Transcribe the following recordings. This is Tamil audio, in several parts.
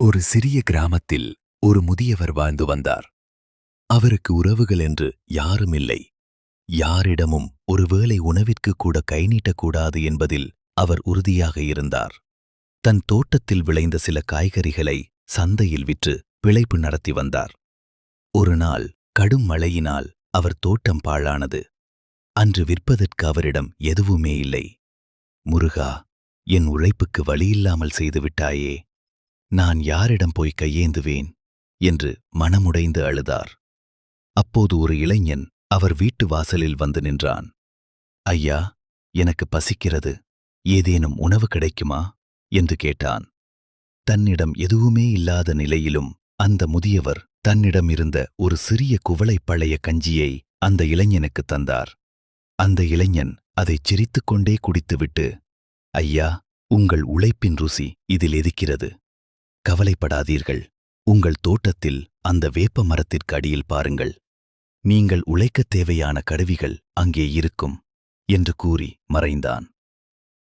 ஒரு சிறிய கிராமத்தில் ஒரு முதியவர் வாழ்ந்து வந்தார். அவருக்கு உறவுகள் என்று யாரும் இல்லை. யாரிடமும் ஒருவேளை உணவிற்கு கூட கை நீட்டக்கூடாது என்பதில் அவர் உறுதியாக இருந்தார். தன் தோட்டத்தில் விளைந்த சில காய்கறிகளை சந்தையில் விற்று பிழைப்பு நடத்தி வந்தார். ஒரு நாள் கடும் மழையினால் அவர் தோட்டம் பாழானது. அன்று விற்பதற்கு அவரிடம் எதுவுமே இல்லை. முருகா, என் உழைப்புக்கு வழியில்லாமல் செய்துவிட்டாயே, நான் யாரிடம் போய் கையேந்துவேன் என்று மனமுடைந்து அழுதார். அப்போது ஒரு இளைஞன் அவர் வீட்டு வாசலில் வந்து நின்றான். ஐயா, எனக்கு பசிக்கிறது, ஏதேனும் உணவு கிடைக்குமா என்று கேட்டான். தன்னிடம் எதுவுமே இல்லாத நிலையிலும் அந்த முதியவர் தன்னிடம் இருந்த ஒரு சிறிய குவளை பழைய கஞ்சியை அந்த இளைஞனுக்கு தந்தார். அந்த இளைஞன் அதைச் சிரித்துக்கொண்டே குடித்துவிட்டு, ஐயா, உங்கள் உழைப்பின் ருசி இதில் இருக்கிறது. கவலைப்படாதீர்கள், உங்கள் தோட்டத்தில் அந்த வேப்ப மரத்திற்கு அடியில் பாருங்கள். நீங்கள் உழைக்கத் தேவையான கருவிகள் அங்கே இருக்கும் என்று கூறி மறைந்தான்.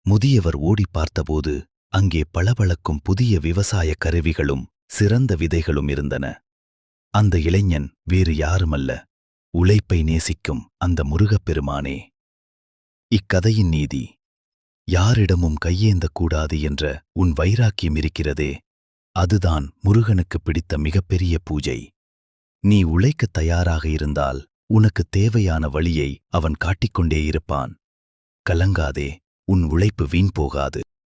முதியவர் ஓடி பார்த்தபோது அங்கே பளபளக்கும் புதிய விவசாய கருவிகளும் சிறந்த விதைகளும் இருந்தன. அந்த இளைஞன் வேறு யாருமல்ல, உழைப்பை நேசிக்கும் அந்த முருகப்பெருமானே. இக்கதையின் நீதி: யாரிடமும் கையேந்தக்கூடாது என்ற உன் வைராக்கியம் இருக்கிறதே, அதுதான் முருகனுக்கு பிடித்த மிகப்பெரிய பூஜை. நீ உழைக்கத் தயாராக இருந்தால் உனக்கு தேவையான வழியை அவன் காட்டிக்கொண்டே இருப்பான். கலங்காதே, உன் உழைப்பு வீண் போகாது.